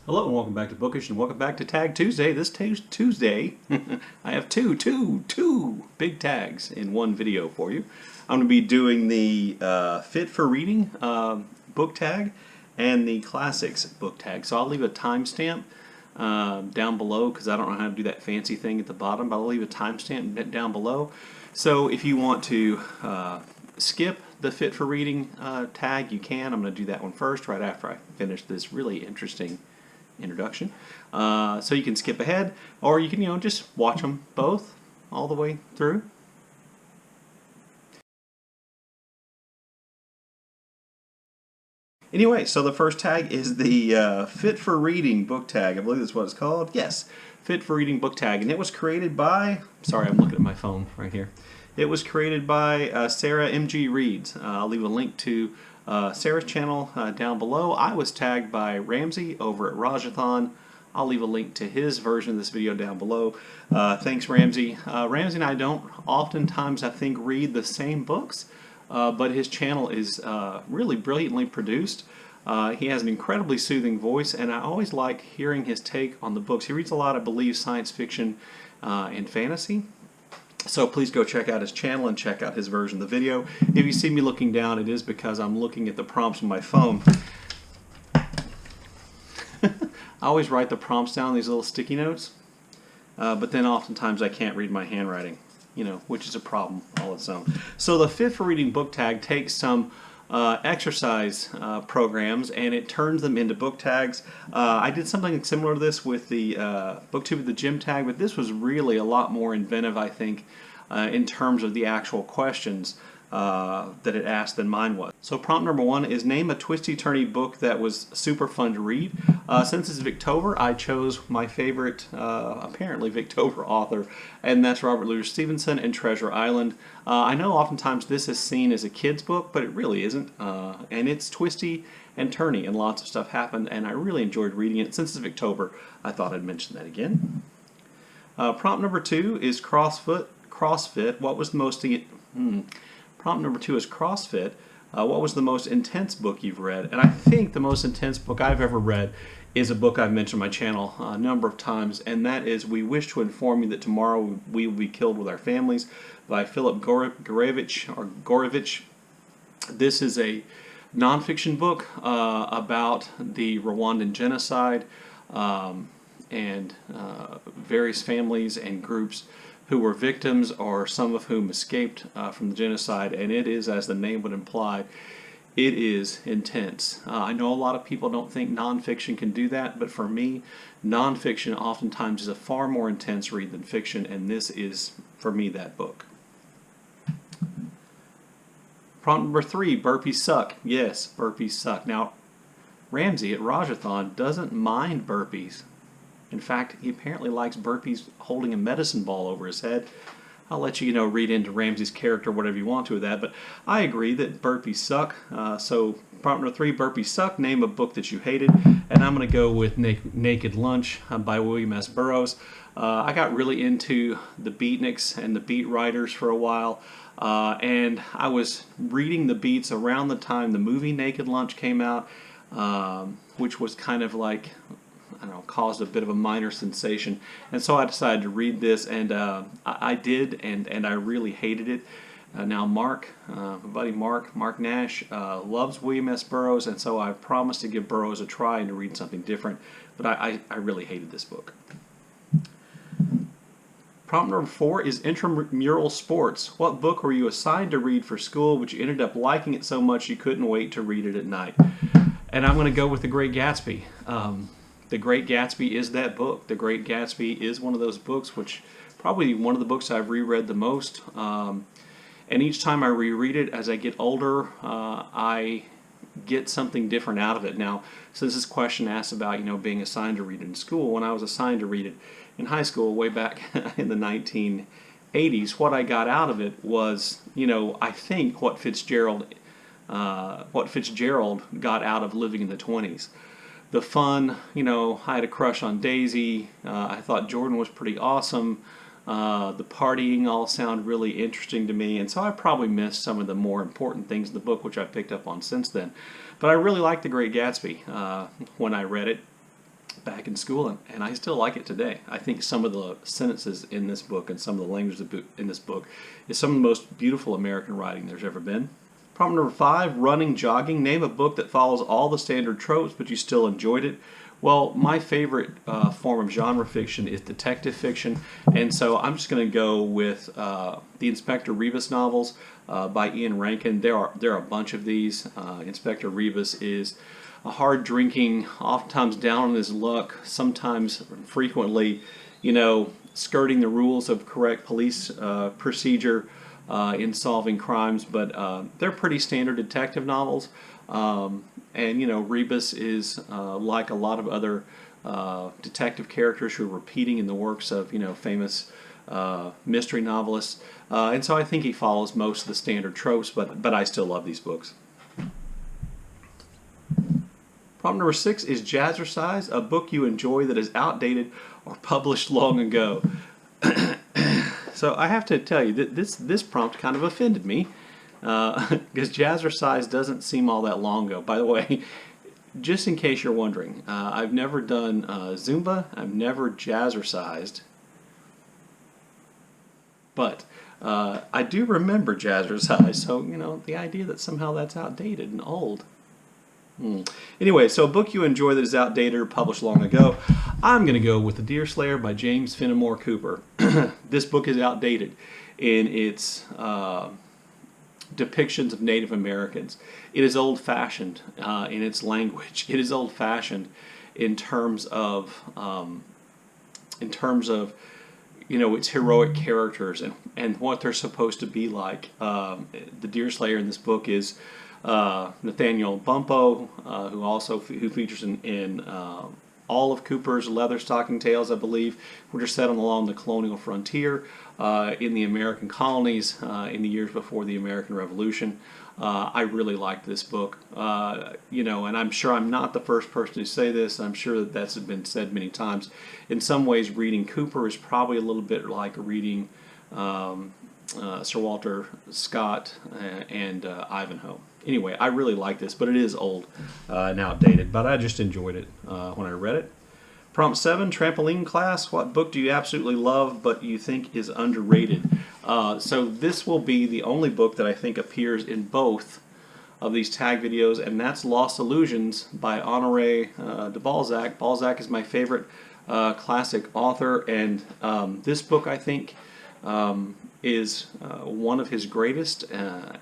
Hello and welcome back to Bookish and welcome back to Tag Tuesday. This Tuesday, I have two big tags in one video for you. I'm going to be doing the Fit for Reading book tag and the Classics book tag. So I'll leave a timestamp down below because I don't know how to do that fancy thing at the bottom, but I'll leave a timestamp down below. So if you want to skip the Fit for Reading tag, you can. I'm going to do that one first right after I finish this really interesting introduction. So you can skip ahead, or you can, just watch them both all the way through. Anyway, so the first tag is the Fit for Reading book tag. I believe that's what it's called. Yes, Fit for Reading book tag. And it was created by, sorry, I'm looking at my phone right here. It was created by SarahMG Reads. I'll leave a link to Sarah's channel down below. I was tagged by Ramsey over at Rajathon. I'll leave a link to his version of this video down below. Thanks, Ramsey. Ramsey and I don't oftentimes, I think, read the same books, but his channel is really brilliantly produced. He has an incredibly soothing voice, and I always like hearing his take on the books. He reads a lot, I believe, science fiction and fantasy. So please go check out his channel and check out his version of the video. If you see me looking down, it is because I'm looking at the prompts on my phone. I always write the prompts down on these little sticky notes, but then oftentimes I can't read my handwriting, which is a problem all its own. So the Fit for Reading book tag takes some exercise programs and it turns them into book tags. I did something similar to this with the BookTube of the Gym tag, but this was really a lot more inventive, I think, in terms of the actual questions that it asked than mine was. So prompt number one is name a twisty turny book that was super fun to read. Since it's Victober, I chose my favorite, apparently Victober author, and that's Robert Louis Stevenson and Treasure Island. I know oftentimes this is seen as a kid's book, but it really isn't. And it's twisty and turny, and lots of stuff happened, and I really enjoyed reading it. Since it's Victober, I thought I'd mention that again. Prompt number two is CrossFit. What was the most... Prompt number two is CrossFit. What was the most intense book you've read? And I think the most intense book I've ever read is a book I've mentioned on my channel a number of times, and that is We Wish to Inform You That Tomorrow We Will Be Killed with Our Families by Philip Gorevich. This is a nonfiction book about the Rwandan genocide and various families and groups who were victims, or some of whom escaped from the genocide, and it is, as the name would imply, it is intense. I know a lot of people don't think nonfiction can do that, but for me, nonfiction oftentimes is a far more intense read than fiction, and this is, for me, that book. Prompt number three, burpees suck. Yes, burpees suck. Now, Ramsey at Rajathon doesn't mind burpees. In fact, he apparently likes burpees holding a medicine ball over his head. I'll let you, read into Ramsey's character whatever you want to with that, but I agree that burpees suck. So prompt number three, burpees suck. Name a book that you hated, and I'm going to go with Naked Lunch by William S. Burroughs. I got really into the beatniks and the beat writers for a while, and I was reading the beats around the time the movie Naked Lunch came out, which was kind of like... caused a bit of a minor sensation, and so I decided to read this, and I did, and I really hated it. Now Mark, my buddy Mark Nash, loves William S. Burroughs, and so I promised to give Burroughs a try and to read something different, but I really hated this book. Prompt number four is Intermural Sports. What book were you assigned to read for school, but you ended up liking it so much you couldn't wait to read it at night? And I'm going to go with The Great Gatsby. The Great Gatsby is that book. The Great Gatsby is one of those books, which probably one of the books I've reread the most. And each time I reread it as I get older, I get something different out of it. Now, since this question asks about, being assigned to read it in school, when I was assigned to read it in high school way back in the 1980s, what I got out of it was, I think what Fitzgerald got out of Living in the 20s. The fun, I had a crush on Daisy. I thought Jordan was pretty awesome. The partying all sounded really interesting to me, and so I probably missed some of the more important things in the book, which I picked up on since then. But I really liked The Great Gatsby when I read it. back in school, and I still like it today. I think some of the sentences in this book and some of the language in this book is some of the most beautiful American writing there's ever been. Problem number 5, running, jogging. Name a book that follows all the standard tropes, but you still enjoyed it. Well, my favorite form of genre fiction is detective fiction, and so I'm just going to go with the Inspector Rebus novels by Ian Rankin. There are a bunch of these. Inspector Rebus is a hard-drinking, oftentimes down on his luck, sometimes frequently, skirting the rules of correct police procedure in solving crimes, but they're pretty standard detective novels. And Rebus is like a lot of other detective characters who are repeating in the works of famous mystery novelists, and so I think he follows most of the standard tropes, but I still love these books. Problem number 6 is Jazzercise, a book you enjoy that is outdated or published long ago. So I have to tell you that this prompt kind of offended me. Because Jazzercise doesn't seem all that long ago. By the way, just in case you're wondering, I've never done Zumba, I've never Jazzercised, but I do remember Jazzercise, so the idea that somehow that's outdated and old. Anyway, so a book you enjoy that is outdated or published long ago, I'm going to go with The Deerslayer by James Fenimore Cooper. This book is outdated in its depictions of Native Americans. It is old-fashioned in its language. It is old-fashioned in terms of its heroic characters and what they're supposed to be like. The Deerslayer in this book is Nathaniel Bumppo, who features in all of Cooper's Leatherstocking Tales, I believe, which are set along the colonial frontier in the American colonies in the years before the American Revolution. I really liked this book, and I'm sure I'm not the first person to say this. I'm sure that that's been said many times. In some ways, reading Cooper is probably a little bit like reading Sir Walter Scott and Ivanhoe. Anyway, I really like this, but it is old and outdated, but I just enjoyed it when I read it. Prompt 7, Trampoline Class. What book do you absolutely love but you think is underrated? So this will be the only book that I think appears in both of these tag videos, and that's Lost Illusions by Honoré de Balzac. Balzac is my favorite classic author, and this book, I think, is one of his greatest,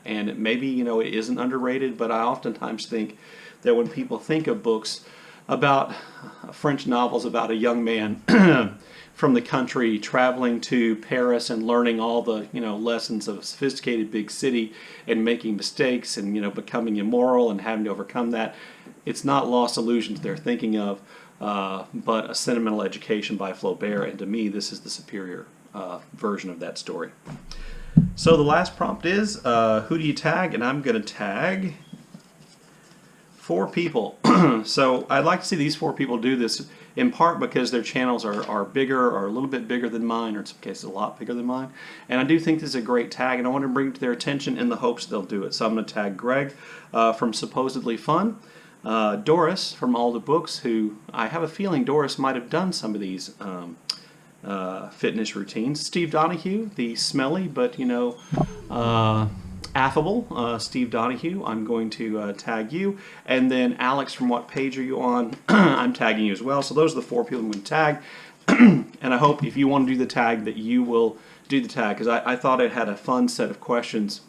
and maybe it isn't underrated, but I oftentimes think that when people think of books about French novels about a young man from the country traveling to Paris and learning all the lessons of a sophisticated big city and making mistakes and becoming immoral and having to overcome that, it's not Lost Illusions they're thinking of, but A Sentimental Education by Flaubert, and to me this is the superior version of that story. So the last prompt is, who do you tag? And I'm going to tag 4 people. So I'd like to see these 4 people do this, in part because their channels are bigger, or a little bit bigger than mine, or in some cases a lot bigger than mine. And I do think this is a great tag, and I want to bring it to their attention in the hopes they'll do it. So I'm going to tag Greg from Supposedly Fun, Doris from All the Books, who I have a feeling Doris might have done some of these fitness routines. Steve Donahue, the smelly but affable Steve Donahue, I'm going to tag you. And then Alex from What Page Are You On? I'm tagging you as well. So those are the 4 people I'm going to tag. And I hope if you want to do the tag that you will do the tag, because I thought it had a fun set of questions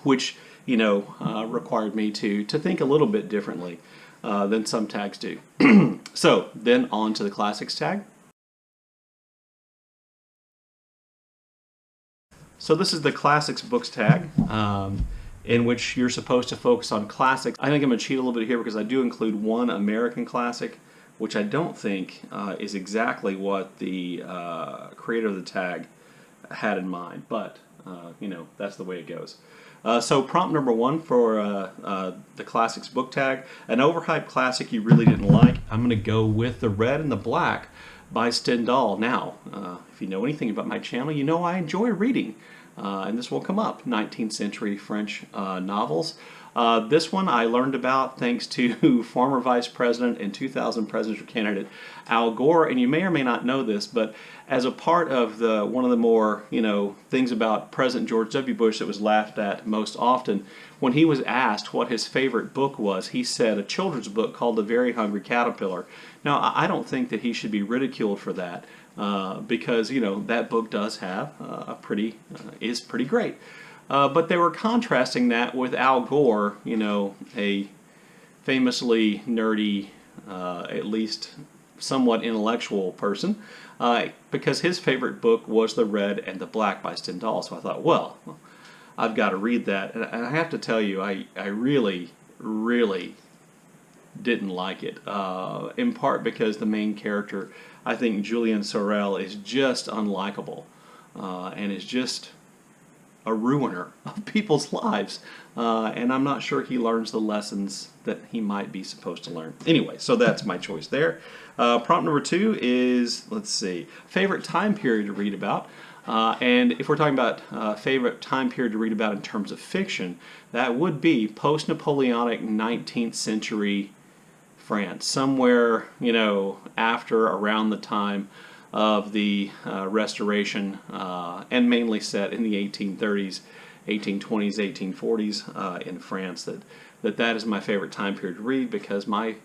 which required me to think a little bit differently than some tags do. So then on to the classics tag. So this is the classics books tag, in which you're supposed to focus on classics. I think I'm going to cheat a little bit here because I do include one American classic, which I don't think is exactly what the creator of the tag had in mind, but that's the way it goes. So prompt number 1 for the classics book tag, an overhyped classic you really didn't like. I'm going to go with The Red and the Black by Stendhal. Now, if you know anything about my channel, you know I enjoy reading, and this will come up, 19th century French novels. This one I learned about thanks to former Vice President and 2000 presidential candidate Al Gore, and you may or may not know this, but as a part of one of the more things about President George W. Bush that was laughed at most often, when he was asked what his favorite book was, he said a children's book called The Very Hungry Caterpillar. Now, I don't think that he should be ridiculed for that, because that book does have is pretty great. But they were contrasting that with Al Gore, a famously nerdy, at least somewhat intellectual person, because his favorite book was The Red and the Black by Stendhal. So I thought, well, I've got to read that. And I have to tell you, I really, really didn't like it, in part because the main character, I think Julian Sorel, is just unlikable, and is just a ruiner of people's lives, and I'm not sure he learns the lessons that he might be supposed to learn. Anyway, so that's my choice there. Prompt number 2 is, let's see, favorite time period to read about. And if we're talking about favorite time period to read about in terms of fiction, that would be post-Napoleonic 19th century France, somewhere, after around the time of the Restoration, and mainly set in the 1830s, 1820s, 1840s in France. That is my favorite time period to read, because my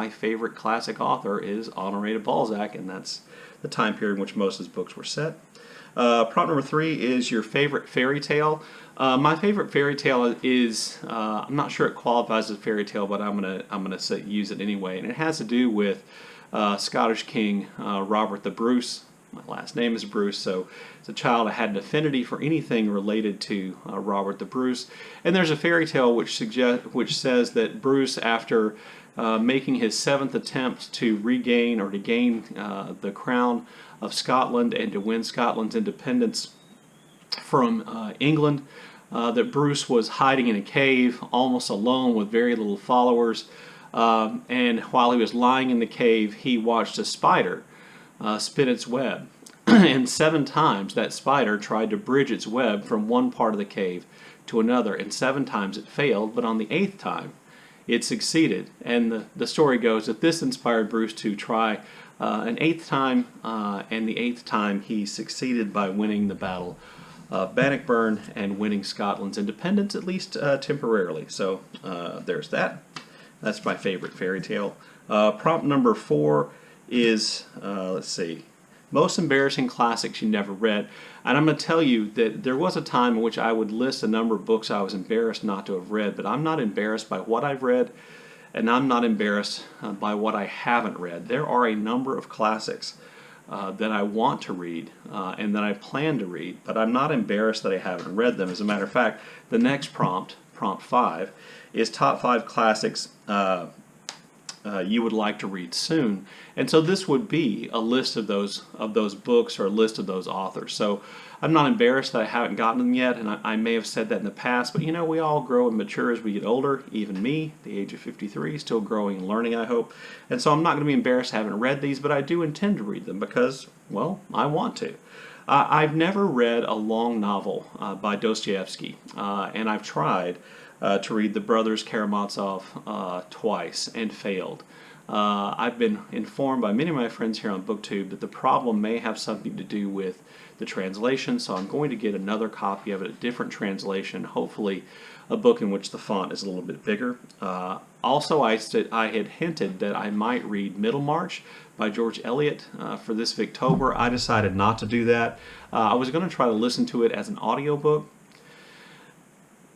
favorite classic author is Honoré de Balzac, and that's the time period in which most of his books were set. Prompt number 3 is your favorite fairy tale. My favorite fairy tale is, I'm not sure it qualifies as a fairy tale, but I'm gonna use it anyway, and it has to do with Scottish King Robert the Bruce. My last name is Bruce, so as a child I had an affinity for anything related to Robert the Bruce. And there's a fairy tale which says that Bruce, after making his 7th attempt to regain or to gain the crown of Scotland and to win Scotland's independence from England, that Bruce was hiding in a cave, almost alone with very little followers. And while he was lying in the cave, he watched a spider spin its web. And 7 times that spider tried to bridge its web from one part of the cave to another, and 7 times it failed, but on the 8th time it succeeded. And the story goes that this inspired Bruce to try an 8th time, and the 8th time he succeeded by winning the Battle of Bannockburn and winning Scotland's independence, at least temporarily. So there's that. That's my favorite fairy tale. Prompt number 4 is, let's see, most embarrassing classics you never read. And I'm going to tell you that there was a time in which I would list a number of books I was embarrassed not to have read, but I'm not embarrassed by what I've read, and I'm not embarrassed by what I haven't read. There are a number of classics that I want to read and that I plan to read, but I'm not embarrassed that I haven't read them. As a matter of fact, the next prompt, prompt 5, is top 5 classics you would like to read soon. And so this would be a list of those books, or a list of those authors. So I'm not embarrassed that I haven't gotten them yet, and I may have said that in the past, but we all grow and mature as we get older, even me, the age of 53, still growing and learning, I hope. And so I'm not going to be embarrassed I haven't read these, but I do intend to read them because, well, I want to. I've never read a long novel by Dostoevsky, and I've tried to read The Brothers Karamazov twice and failed. I've been informed by many of my friends here on BookTube that the problem may have something to do with the translation, so I'm going to get another copy of it, a different translation, hopefully a book in which the font is a little bit bigger. Also, I had hinted that I might read Middlemarch by George Eliot for this Victober. I decided not to do that. I was going to try to listen to it as an audiobook.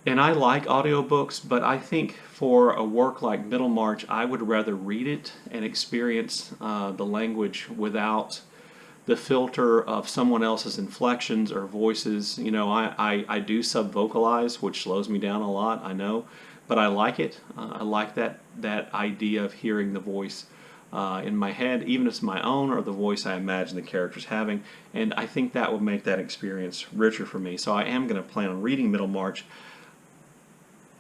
And I like audiobooks, but I think for a work like Middlemarch, I would rather read it and experience the language without the filter of someone else's inflections or voices. I do sub-vocalize, which slows me down a lot, I know, but I like it. I like that idea of hearing the voice in my head, even if it's my own or the voice I imagine the character's having, and I think that would make that experience richer for me. So I am going to plan on reading Middlemarch,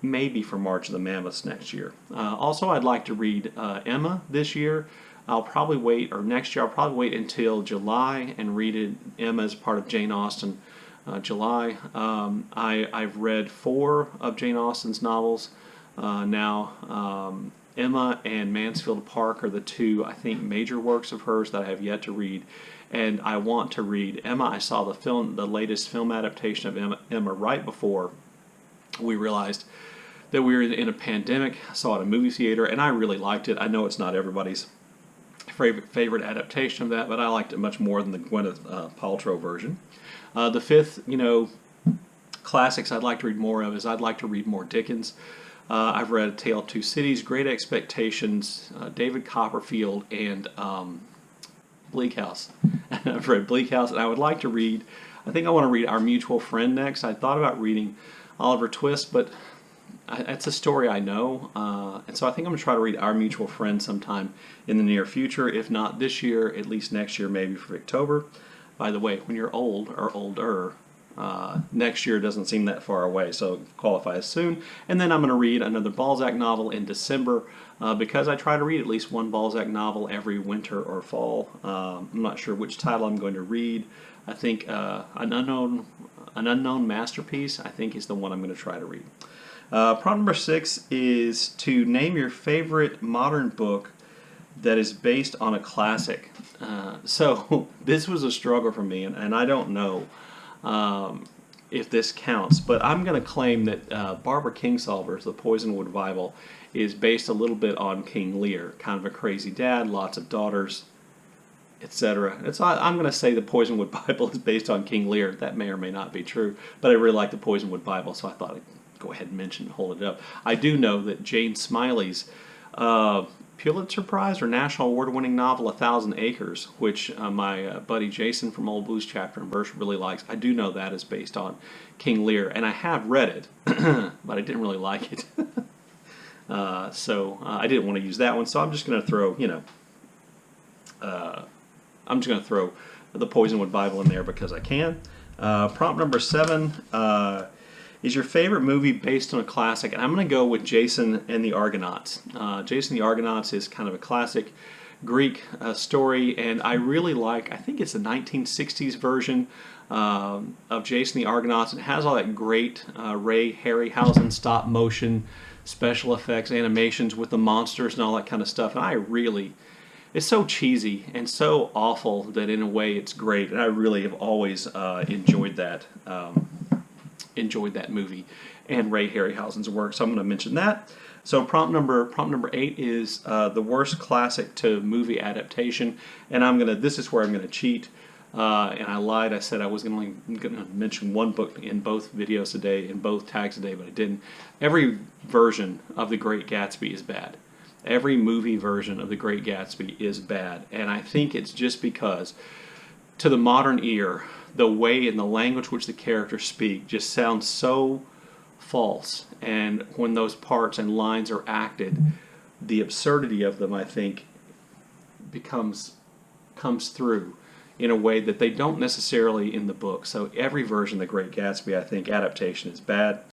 maybe for March of the Mammoths next year. Also, I'd like to read Emma this year. I'll probably wait, or next year, I'll probably wait until July and read it. Emma as part of Jane Austen, July. I've read 4 of Jane Austen's novels, now. Emma and Mansfield Park are the two, I think, major works of hers that I have yet to read, and I want to read. Emma, I saw the latest film adaptation of Emma right before we realized that we were in a pandemic. I saw it at a movie theater, and I really liked it. I know it's not everybody's favorite adaptation of that, but I liked it much more than the Gwyneth Paltrow version. The fifth, classics I'd like to read more of is I'd like to read more Dickens. I've read A Tale of Two Cities, Great Expectations, David Copperfield, and Bleak House. I've read Bleak House, and I would like to read, I think I want to read Our Mutual Friend next. I thought about reading Oliver Twist, but it's a story I know, and so I think I'm going to try to read Our Mutual Friend sometime in the near future. If not this year, at least next year, maybe for October. By the way, when you're old or older, next year doesn't seem that far away, so qualify as soon. And then I'm going to read another Balzac novel in December, because I try to read at least one Balzac novel every winter or fall. I'm not sure which title I'm going to read. I think an unknown masterpiece, I think, is the one I'm going to try to read. Prompt number 6 is to name your favorite modern book that is based on a classic. So this was a struggle for me, and I don't know if this counts, but I'm going to claim that Barbara Kingsolver's The Poisonwood Bible is based a little bit on King Lear, kind of a crazy dad, lots of daughters, etc. I'm going to say the Poisonwood Bible is based on King Lear. That may or may not be true, but I really like the Poisonwood Bible, so I thought I'd go ahead and mention and hold it up. I do know that Jane Smiley's Pulitzer Prize or National Award-winning novel, A Thousand Acres, which my buddy Jason from Old Blues Chapter and Verse really likes, I do know that is based on King Lear, and I have read it, but I didn't really like it. So I didn't want to use that one, so I'm just going to throw, I'm just going to throw the Poisonwood Bible in there because I can. Prompt number 7 is your favorite movie based on a classic, and I'm going to go with Jason and the Argonauts. Jason and the Argonauts is kind of a classic Greek story, and I really like, I think it's the 1960s version of Jason and the Argonauts. It has all that great Ray Harryhausen stop motion special effects animations with the monsters and all that kind of stuff, and I really, it's so cheesy and so awful that in a way it's great, and I really have always enjoyed that movie and Ray Harryhausen's work, so I'm going to mention that. So prompt number 8 is the worst classic to movie adaptation, and this is where I'm going to cheat, and I lied. I said I was only going to mention one book in both videos today, in both tags today, but I didn't. Every version of The Great Gatsby is bad. Every movie version of The Great Gatsby is bad, and I think it's just because to the modern ear, the way and the language which the characters speak just sounds so false, and when those parts and lines are acted, the absurdity of them, I think, comes through in a way that they don't necessarily in the book. So every version of The Great Gatsby, I think, adaptation is bad.